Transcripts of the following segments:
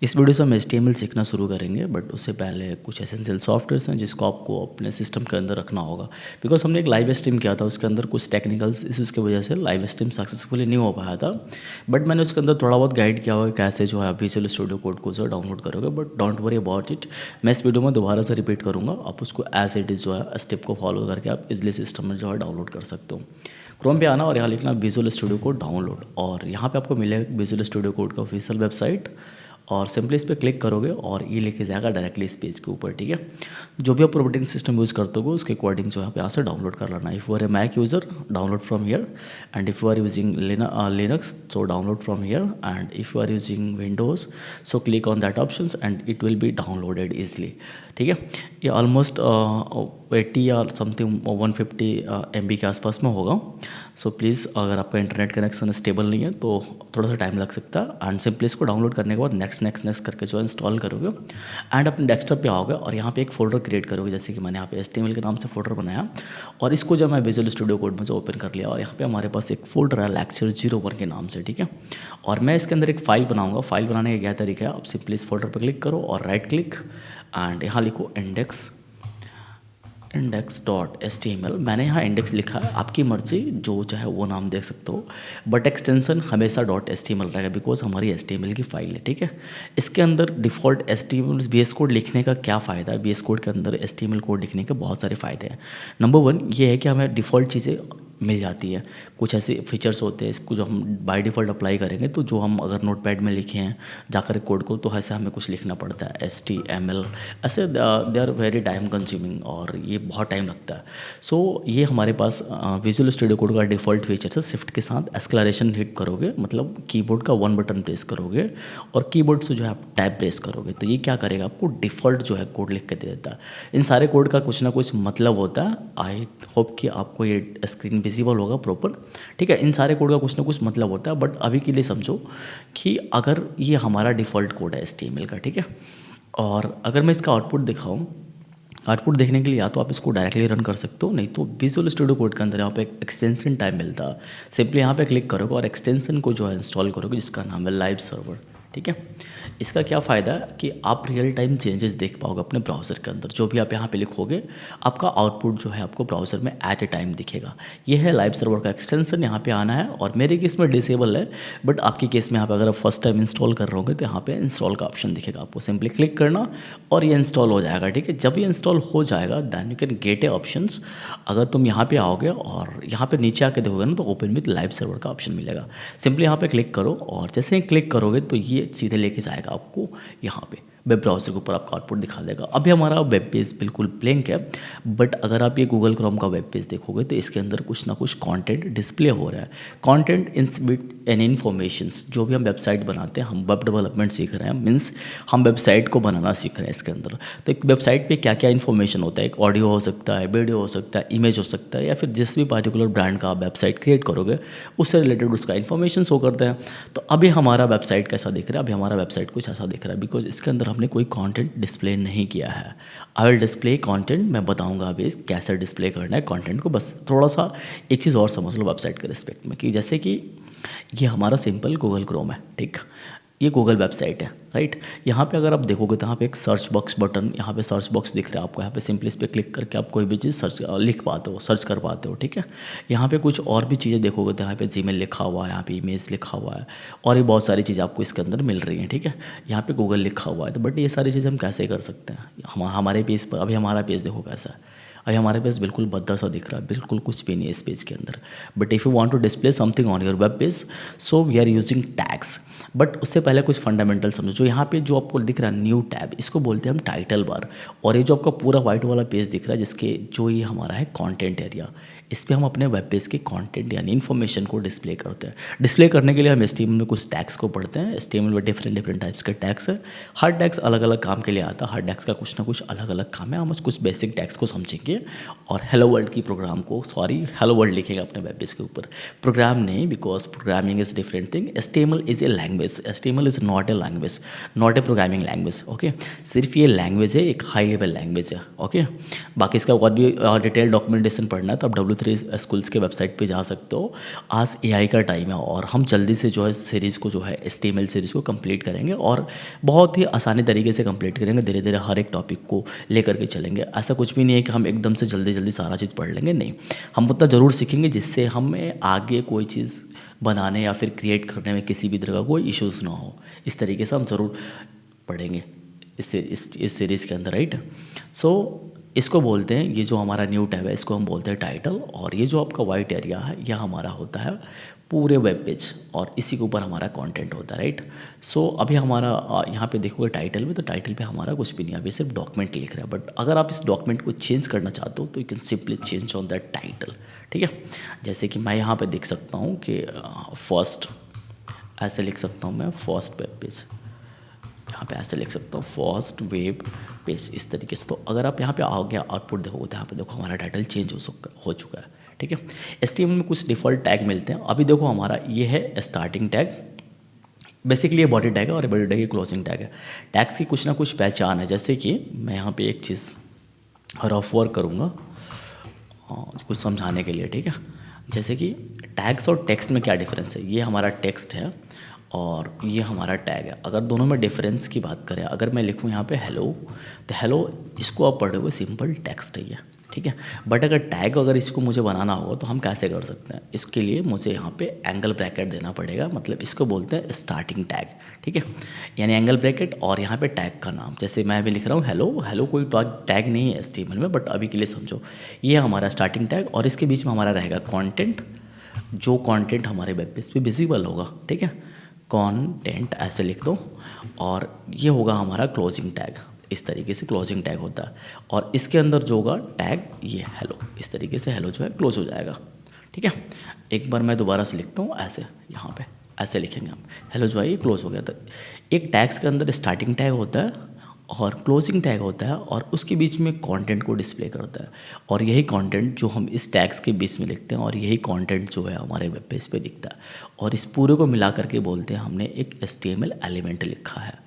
इस वीडियो से हम HTML सीखना शुरू करेंगे, बट उससे पहले कुछ एसेंशियल सॉफ्टवेयर्स हैं जिसको आपको अपने सिस्टम के अंदर रखना होगा। बिकॉज हमने एक लाइव स्ट्रीम किया था, उसके अंदर कुछ टेक्निकल इशूज़ की वजह से लाइव स्ट्रीम सक्सेसफुली नहीं हो पाया था। बट मैंने उसके अंदर थोड़ा बहुत गाइड किया होगा कैसे जो है आप विजुअल स्टूडियो कोड को जो डाउनलोड करोगे। But don't worry about it, मैं इस वीडियो में दोबारा से रिपीट करूँगा, आप उसको एज इट इज़ जो है स्टेप को फॉलो करके आप इजली सिस्टम में जो है डाउनलोड कर सकते हो। क्रोम पे आना और यहाँ लिखना विजुअल स्टूडियो कोड डाउनलोड, और यहाँ पे आपको मिलेगा विजुअल स्टूडियो कोड का ऑफिशियल वेबसाइट, और सिंपली इस पर क्लिक करोगे और ये लेके जाएगा डायरेक्टली इस पेज के ऊपर। ठीक है, जो भी आप ऑपरेटिंग सिस्टम यूज़ करते हो उसके अकॉर्डिंग जो है आप यहाँ से डाउनलोड कर लेना। If you are a Mac user, download from here, and if you are using Linux, so download from here, and if you are using Windows, so click on that options and it will be downloaded easily. ठीक है, ये almost 80 या something 150 MB के आसपास में होगा। So please, अगर आपका इंटरनेट कनेक्शन स्टेबल नहीं है तो थोड़ा सा टाइम लग सकता है। एंड सिंपली इसको डाउनलोड करने के बाद नेक्स्ट करके जो इंस्टॉल करोगे एंड अपने डेस्कटॉप पे आओगे और यहाँ पे एक फ़ोल्डर क्रिएट करोगे, जैसे कि मैंने यहाँ पे HTML के नाम से फ़ोल्डर बनाया। और इसको जब मैं विजुअल स्टूडियो कोड में से ओपन कर लिया, और यहाँ पे हमारे पास एक फ़ोल्डर है लेक्चर 01 के नाम से। ठीक है, और मैं इसके अंदर एक फ़ाइल बनाऊँगा। फाइल बनाने का क्या तरीका है, आप सिंपली इस फोल्डर पर क्लिक करो और राइट क्लिक एंड यहाँ लिखो index.html। मैंने यहाँ इंडेक्स लिखा है, आपकी मर्जी जो चाहे वो नाम देख सकते हो, बट एक्सटेंशन हमेशा .html रहेगा बिकॉज हमारी HTML की फाइल है। ठीक है, इसके अंदर डिफ़ॉल्ट HTML VS कोड लिखने का क्या फ़ायदा है, VS कोड के अंदर HTML कोड लिखने के बहुत सारे फ़ायदे हैं। नंबर 1 ये है कि हमें डिफ़ॉल्ट चीज़ें मिल जाती है। कुछ ऐसे फीचर्स होते हैं इसको जो हम बाय डिफ़ॉल्ट अप्लाई करेंगे, तो जो हम अगर नोटपैड में लिखे हैं जाकर कोड को, तो ऐसे हमें कुछ लिखना पड़ता है HTML, ऐसे they are very time consuming और ये बहुत टाइम लगता है। सो ये हमारे पास विजुअल स्टूडियो कोड का डिफ़ॉल्ट फीचर है। शिफ्ट के साथ एक्सक्लेरेशन हिट करोगे, मतलब कीबोर्ड का 1 बटन प्रेस करोगे और कीबोर्ड से जो है आप टैब प्रेस करोगे, तो ये क्या करेगा, आपको डिफ़ॉल्ट जो है कोड लिख के दे देता है। इन सारे कोड का कुछ ना कुछ मतलब होता है। आई होप कि आपको ये स्क्रीन विजिबल होगा प्रॉपर। ठीक है, इन सारे कोड का कुछ ना कुछ मतलब होता है, बट अभी के लिए समझो कि अगर ये हमारा डिफ़ॉल्ट कोड है HTML का। ठीक है, और अगर मैं इसका आउटपुट दिखाऊं, आउटपुट देखने के लिए या तो आप इसको डायरेक्टली रन कर सकते हो, नहीं तो विजुअल स्टूडियो कोड के अंदर यहाँ पे एक एक्सटेंशन टाइप मिलता है। सिंपली यहाँ पे क्लिक करोगे और एक्सटेंशन को जो है इंस्टॉल करोगे, जिसका नाम है लाइव सर्वर। ठीक है, इसका क्या फ़ायदा है कि आप रियल टाइम चेंजेस देख पाओगे अपने ब्राउज़र के अंदर। जो भी आप यहाँ पे लिखोगे, आपका आउटपुट जो है आपको ब्राउज़र में एट ए टाइम दिखेगा। ये है लाइव सर्वर का एक्सटेंशन, यहाँ पे आना है, और मेरे केस में डिसेबल है, बट आपके केस में यहाँ पे अगर आप फर्स्ट टाइम इंस्टॉल कर रहे होगे तो यहाँ पे इंस्टॉल का ऑप्शन दिखेगा, आपको सिंपली क्लिक करना और ये इंस्टॉल हो जाएगा। ठीक है, जब ये इंस्टॉल हो जाएगा then you can get a options. अगर तुम यहाँ पे आओगे और यहाँ पे नीचे आके देखोगे ना, तो ओपन विथ लाइव सर्वर का ऑप्शन मिलेगा। सिंपली यहाँ पे क्लिक करो और जैसे ही क्लिक करोगे तो ये सीधे लेके जाएगा आपको यहाँ पे वेब ब्राउज़र के ऊपर, आपका आउटपुट दिखा देगा। अभी हमारा वेब पेज बिल्कुल ब्लैंक है, बट अगर आप ये गूगल क्रोम का वेब पेज देखोगे तो इसके अंदर कुछ ना कुछ कंटेंट डिस्प्ले हो रहा है। Content in with an informations. जो भी हम वेबसाइट बनाते हैं, हम वेब डेवलपमेंट सीख रहे हैं, मीन्स हम वेबसाइट को बनाना सीख रहे हैं इसके अंदर। तो एक वेबसाइट पे क्या क्या इन्फॉर्मेशन होता है, एक ऑडियो हो सकता है, वीडियो हो सकता है, इमेज हो सकता है, या फिर जिस भी पार्टिकुलर ब्रांड का आप वेबसाइट क्रिएट करोगे उससे रिलेटेड उसका इन्फॉर्मेशन शो करते हैं। तो अभी हमारा वेबसाइट कैसा दिख रहा है, अभी हमारा वेबसाइट कुछ ऐसा दिख रहा है, बिकॉज इसके अंदर हमने कोई कंटेंट डिस्प्ले नहीं किया है। आई विल डिस्प्ले कंटेंट, मैं बताऊंगा अभी कैसे डिस्प्ले करना है कंटेंट को। बस थोड़ा सा एक चीज़ और समझ लो वेबसाइट के रिस्पेक्ट में, कि जैसे कि ये हमारा सिंपल गूगल क्रोम है। ठीक, ये गूगल वेबसाइट है, राइट। यहाँ पे अगर आप देखोगे तो यहाँ पे एक सर्च बॉक्स बटन, यहाँ पे सर्च बॉक्स दिख रहा है आपको। यहाँ पे सिंपली इस पर क्लिक करके आप कोई भी चीज़ सर्च लिख पाते हो, सर्च कर पाते हो। ठीक है, यहाँ पे कुछ और भी चीज़ें देखोगे तो यहाँ पे जीमेल लिखा हुआ है, यहाँ पे इमेज लिखा हुआ है, और ये बहुत सारी चीज़ें आपको इसके अंदर मिल रही हैं। ठीक है, यहाँ पे गूगल लिखा हुआ है, तो बट ये सारी चीज़ें हम कैसे कर सकते हैं, हमारे पेज पर। अभी हमारा पेज देखो कैसा है, अभी हमारे पास बिल्कुल भद्दा सा दिख रहा है, बिल्कुल कुछ भी नहीं है इस पेज के अंदर। But if you want to display something on your web page, so we are using tags. But उससे पहले कुछ फंडामेंटल समझो। जो यहाँ पे जो आपको दिख रहा है न्यू टैब, इसको बोलते हैं हम टाइटल बार। और ये जो आपका पूरा वाइट वाला पेज दिख रहा है, जिसके जो ये हमारा है कंटेंट एरिया, इस पर हम अपने वेब पेज के कंटेंट यानी इन्फॉर्मेशन को डिस्प्ले करते हैं। डिस्प्ले करने के लिए हम HTML में कुछ टैग्स को पढ़ते हैं। HTML में डिफरेंट टाइप्स के टैग्स है। हर टैग्स अलग अलग काम के लिए आता है, हर टैग्स का कुछ ना कुछ अलग अलग काम है। हम कुछ बेसिक टैग्स को समझेंगे और हेलो वर्ल्ड की प्रोग्राम को, हेलो वर्ल्ड लिखेंगे अपने वेब पेज के ऊपर। प्रोग्राम नहीं, because programming is different thing. HTML is a language, HTML is not a language, not a programming language. Okay, सिर्फ ये लैंग्वेज है, एक हाई लेवल लैंग्वेज है। ओके, बाकी इसका और भी डिटेल डॉक्यूमेंटेशन पढ़ना है तो आप W3 स्कूल्स के वेबसाइट पे जा सकते हो। आज एआई का टाइम है और हम जल्दी से जो है सीरीज़ को जो है HTML सीरीज़ को कंप्लीट करेंगे और बहुत ही आसानी तरीके से कंप्लीट करेंगे। धीरे धीरे हर एक टॉपिक को लेकर के चलेंगे। ऐसा कुछ भी नहीं है कि हम एकदम से जल्दी जल्दी सारा चीज़ पढ़ लेंगे, नहीं, हम उतना ज़रूर सीखेंगे जिससे हमें आगे कोई चीज़ बनाने या फिर क्रिएट करने में किसी भी तरह का कोई इश्यूज़ ना हो। इस तरीके से हम ज़रूर पढ़ेंगे इस सीरीज़ के अंदर, राइट। सो इसको बोलते हैं, ये जो हमारा न्यू टैब है इसको हम बोलते हैं टाइटल, और ये जो आपका वाइट एरिया है यह हमारा होता है पूरे वेब पेज और इसी के ऊपर हमारा कंटेंट होता है, राइट। सो अभी हमारा यहाँ पे देखोगे टाइटल में, तो टाइटल पे हमारा कुछ भी नहीं है, अभी सिर्फ डॉक्यूमेंट लिख रहा है। बट अगर आप इस डॉक्यूमेंट को चेंज करना चाहते हो तो you can simply change on that title, ठीक है। जैसे कि मैं यहाँ पे देख सकता हूँ कि फर्स्ट ऐसे लिख सकता हूँ मैं, फर्स्ट वेब पेज, यहाँ पे ऐसे लिख सकता हूँ फर्स्ट वेब पेज, इस तरीके से। तो अगर आप यहाँ पे आओगे आउटपुट देखोगे तो यहाँ पे देखो हमारा टाइटल चेंज हो चुका है, ठीक है। HTML में कुछ डिफ़ॉल्ट टैग मिलते हैं। अभी देखो हमारा ये है स्टार्टिंग टैग, बेसिकली ये बॉडी टैग है और बॉडी टैग ये क्लोजिंग टैग है। टैग्स की कुछ ना कुछ पहचान है, जैसे कि मैं यहाँ पे एक चीज़ रफ वर्क करूँगा कुछ समझाने के लिए, ठीक है। जैसे कि टैग्स और टेक्स्ट में क्या डिफरेंस है, ये हमारा टेक्स्ट है और ये हमारा टैग है। अगर दोनों में डिफरेंस की बात करें, अगर मैं लिखूँ यहाँ पे हेलो, तो हेलो इसको आप पढ़ोगे सिंपल टेक्स्ट है ये, ठीक है। बट अगर टैग अगर इसको मुझे बनाना हो तो हम कैसे कर सकते हैं, इसके लिए मुझे यहाँ पे एंगल ब्रैकेट देना पड़ेगा, मतलब इसको बोलते हैं स्टार्टिंग टैग, ठीक है। यानी एंगल ब्रैकेट और यहाँ पे टैग का नाम, जैसे मैं अभी लिख रहा हूँ हेलो, हेलो कोई टैग नहीं है HTML में, बट अभी के लिए समझो ये हमारा स्टार्टिंग टैग और इसके बीच में हमारा रहेगा कंटेंट, जो कंटेंट हमारे वेब पेज पे विजिबल होगा, ठीक है। कंटेंट ऐसे लिख दो और ये होगा हमारा क्लोजिंग टैग, इस तरीके से क्लोजिंग टैग होता है। और इसके अंदर जो होगा टैग ये हेलो, इस तरीके से हेलो जो है क्लोज हो जाएगा, ठीक है। एक बार मैं दोबारा से लिखता हूँ ऐसे, यहाँ पे ऐसे लिखेंगे हम, हेलो जो है ये क्लोज हो गया। तो एक टैग्स के अंदर स्टार्टिंग टैग होता है और क्लोजिंग टैग होता है और उसके बीच में कंटेंट को डिस्प्ले करता है, और यही कंटेंट जो हम इस टैग्स के बीच में लिखते हैं और यही कंटेंट जो है हमारे वेब पेज पे दिखता है, और इस पूरे को मिला करके बोलते हैं हमने एक HTML एलिमेंट लिखा है।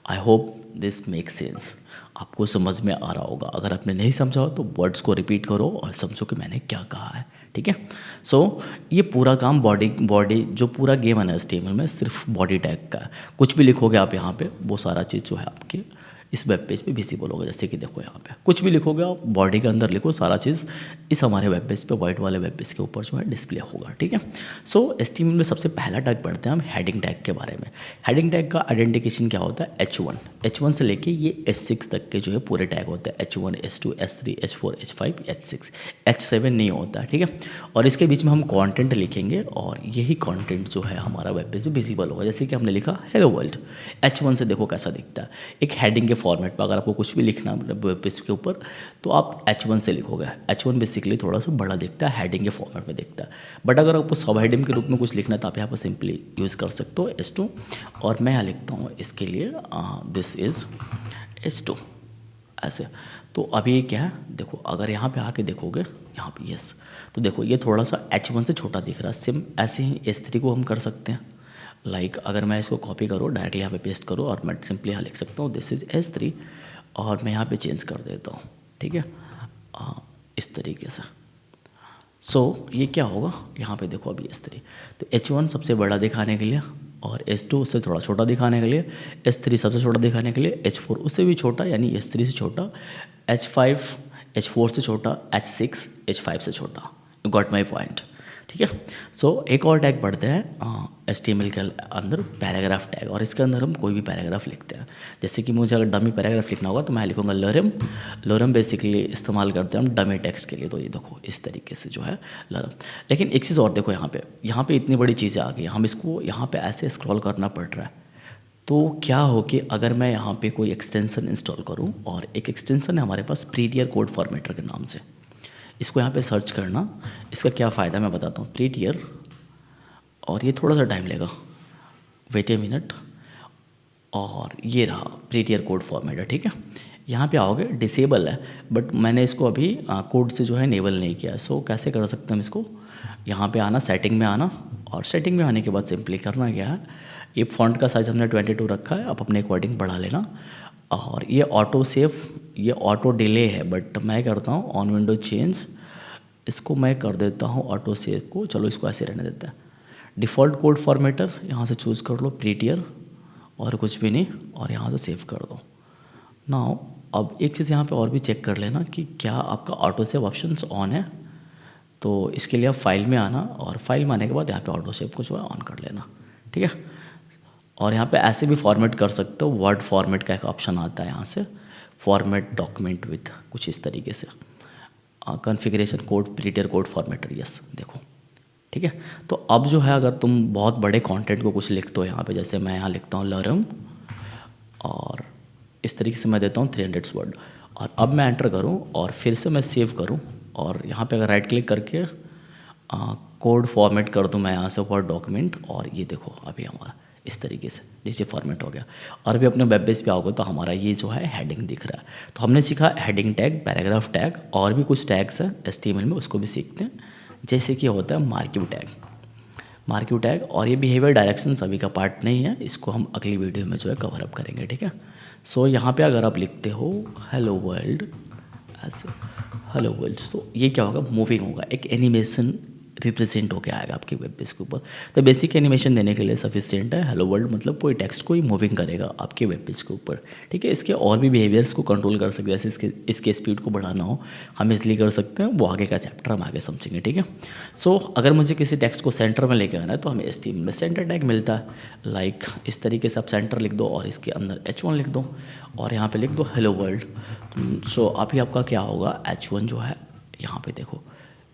I hope this make sense, आपको समझ में आ रहा होगा। अगर आपने नहीं समझा हो तो वर्ड्स को रिपीट करो और समझो कि मैंने क्या कहा है, ठीक है। सो ये पूरा काम बॉडी जो पूरा गेम है ना HTML में, सिर्फ बॉडी टैग का है। कुछ भी लिखोगे आप यहाँ पे, वो सारा चीज़ जो है आपकी इस वेब पेज पे विजिबल होगा। जैसे कि देखो यहाँ पे कुछ भी लिखोगे आप बॉडी के अंदर लिखो, सारा चीज़ इस हमारे वेब पेज पे, वाइट वाले वेब पेज के ऊपर जो है डिस्प्ले होगा, ठीक है। सो HTML में सबसे पहला टैग पढ़ते हैं हम हेडिंग टैग के बारे में। हेडिंग टैग का आइडेंटिफिकेशन क्या होता है, H1 से लेके ये H6 तक के जो है पूरे टैग होते हैं, H1 H2 H3 H4 H5 H6, H7 नहीं होता है, ठीक है। और इसके बीच में हम कंटेंट लिखेंगे और यही कंटेंट जो है हमारा वेब पेज पे विजिबल होगा। जैसे कि हमने लिखा हेलो वर्ल्ड, H1 से देखो कैसा दिखता है। एक हेडिंग के फॉर्मेट पर अगर आपको कुछ भी लिखना वेब पेज के ऊपर तो आप H1 से लिखोगे। H1 बेसिकली थोड़ा सा बड़ा दिखता है, हेडिंग के फॉर्मेट में दिखता है। बट अगर आपको सब हेडिंग के रूप में कुछ लिखना है तो आप यहाँ पर सिंपली यूज़ कर सकते हो H2, और मैं यहाँ लिखता हूँ इसके लिए दिस इज़ H2 ऐसे। तो अभी क्या है, देखो अगर यहाँ पे आके देखोगे यहाँ पे यस, तो देखो ये थोड़ा सा H1 से छोटा दिख रहा है। सेम ऐसे ही S3 को हम कर सकते हैं। लाइक अगर मैं इसको कॉपी करूँ डायरेक्टली यहाँ पे पेस्ट करूँ और मैं सिंपली यहाँ लिख सकता हूँ दिस इज़ S3 और मैं यहाँ पे चेंज कर देता हूँ, ठीक है, इस तरीके से। सो ये क्या होगा, यहाँ पे देखो अभी S3, तो H1 सबसे बड़ा दिखाने के लिए और S2 उससे थोड़ा छोटा दिखाने के लिए, S3 सबसे छोटा दिखाने के लिए, H4 उससे भी छोटा यानी S3 से छोटा, H5 H4 से छोटा, H6 H5 से छोटा। यू गॉट माई पॉइंट, ठीक है। सो एक और टैग पढ़ते हैं HTML के अंदर, पैराग्राफ टैग, और इसके अंदर हम कोई भी पैराग्राफ लिखते हैं। जैसे कि मुझे अगर डमी पैराग्राफ लिखना होगा तो मैं लिखूंगा लॉरम बेसिकली इस्तेमाल करते हैं हम डमी टेक्स्ट के लिए। तो ये देखो इस तरीके से जो है लॉरम। लेकिन एक चीज़ और देखो, यहाँ पे इतनी बड़ी चीज़ें आ गई, हम इसको यहाँ पे ऐसे स्क्रॉल करना पड़ रहा है। तो क्या हो कि अगर मैं यहाँ पे कोई एक्सटेंसन इंस्टॉल करूँ, और एक एक्सटेंसन है हमारे पास प्रीटियर कोड फॉर्मेटर के नाम से, इसको यहाँ पे सर्च करना, इसका क्या फ़ायदा मैं बताता हूँ। प्रीटियर, और ये थोड़ा सा टाइम लेगा, वेट ए मिनट, और ये रहा प्रीटियर कोड फॉर्मेटर, ठीक है। यहाँ पे आओगे, डिसेबल है बट मैंने इसको अभी कोड से जो है इनेबल नहीं किया। सो कैसे कर सकते हैं हम इसको, यहाँ पे आना, सेटिंग में आना, और सेटिंग में आने के बाद सिंपली करना क्या है, ये फ़ॉन्ट का साइज़ हमने 22 रखा है, आप अपने अकॉर्डिंग बढ़ा लेना। और ये ऑटो सेव, ये ऑटो डिले है, बट मैं करता हूँ ऑन विंडो चेंज इसको मैं कर देता हूँ ऑटो सेव को, चलो इसको ऐसे रहने देते हैं। डिफ़ॉल्ट कोड फॉर्मेटर यहाँ से चूज़ कर लो, प्रीटियर, और कुछ भी नहीं, और यहाँ से सेव कर दो। नाउ अब एक चीज़ यहाँ पे और भी चेक कर लेना कि क्या आपका ऑटो सेव ऑप्शंस ऑन है। तो इसके लिए आप फाइल में आना, और फाइल में आने के बाद यहाँ पे ऑटो सेव को जो है ऑन कर लेना, ठीक है। और यहाँ पे ऐसे भी फॉर्मेट कर सकते हो, वर्ड फॉर्मेट का एक ऑप्शन आता है यहाँ से, फॉर्मेट डॉक्यूमेंट विथ, कुछ इस तरीके से। Configuration code, prettier code formatter, yes, देखो, ठीक है। तो अब जो है अगर तुम बहुत बड़े कंटेंट को कुछ लिखते हो यहाँ पे, जैसे मैं यहाँ लिखता हूँ लर्म, और इस तरीके से मैं देता हूँ 300 वर्ड, और अब मैं एंटर करूँ और फिर से मैं सेव करूँ, और यहाँ पे अगर राइट क्लिक करके कोड फॉर्मेट कर दूँ मैं यहाँ से वर्ड डॉक्यूमेंट, और ये देखो अभी हमारा इस तरीके से नीचे फॉर्मेट हो गया। और अभी अपने वेब पेज पे आओगे तो हमारा ये जो है हेडिंग दिख रहा है। तो हमने सीखा हेडिंग टैग, पैराग्राफ टैग, और भी कुछ टैग्स हैं HTML में, उसको भी सीखते हैं। जैसे कि होता है मार्किव टैग, मार्किव टैग, और ये बिहेवियर डायरेक्शंस अभी का पार्ट नहीं है, इसको हम अगली वीडियो में जो है कवर अप करेंगे, ठीक है। सो यहाँ पे अगर आप लिखते हो हेलो वर्ल्ड, ऐसे हेलो वर्ल्ड, तो ये क्या होगा, मूविंग होगा, एक एनिमेशन रिप्रेजेंट होकर आएगा आपके वेब पेज के ऊपर। तो बेसिक एनिमेशन देने के लिए सफिशिएंट है हेलो वर्ल्ड, मतलब कोई टेक्स्ट को ही मूविंग करेगा आपके वेब पेज के ऊपर, ठीक है। इसके और भी बिहेवियर्स को कंट्रोल कर सकते हैं, जैसे इसके स्पीड को बढ़ाना हो हम इसलिए कर सकते हैं, वो आगे का चैप्टर हम आगे समझेंगे, ठीक है। सो अगर मुझे किसी टेक्स्ट को सेंटर में लेके आना है तो हमें HTML में सेंटर टैग मिलता है, लाइक इस तरीके से आप सेंटर लिख दो और इसके अंदर H1 लिख दो, और यहाँ पे लिख दो हेलो वर्ल्ड। सो अभी आपका क्या होगा, H1 जो है यहाँ पे देखो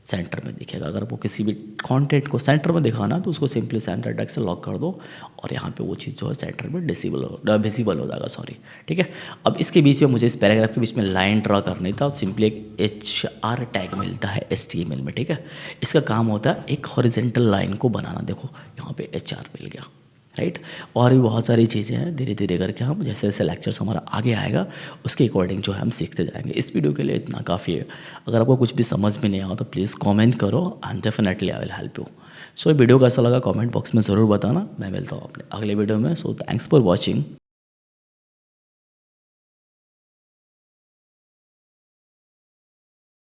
सेंटर में दिखेगा। अगर आपको किसी भी कंटेंट को सेंटर में दिखाना तो उसको सिंपली सेंटर टैग से लॉक कर दो, और यहाँ पे वो चीज़ जो है सेंटर में विजिबल हो जाएगा, सॉरी, ठीक है। अब इसके बीच में मुझे इस पैराग्राफ के बीच में लाइन ड्रा करनी था, सिंपली एक HR टैग मिलता है HTML में, ठीक है। इसका काम होता है एक हॉरिजेंटल लाइन को बनाना, देखो यहाँ पे HR मिल गया, राइट। और भी बहुत सारी चीज़ें हैं, धीरे धीरे करके हम जैसे जैसे लेक्चर्स हमारा आगे आएगा उसके अकॉर्डिंग जो है हम सीखते जाएंगे। इस वीडियो के लिए इतना काफ़ी है। अगर आपको कुछ भी समझ में नहीं आया तो प्लीज़ कमेंट करो, and definitely I will help you. So video कैसा लगा कमेंट बॉक्स में ज़रूर बताना। मैं मिलता हूँ अपने अगले वीडियो में। So thanks for watching.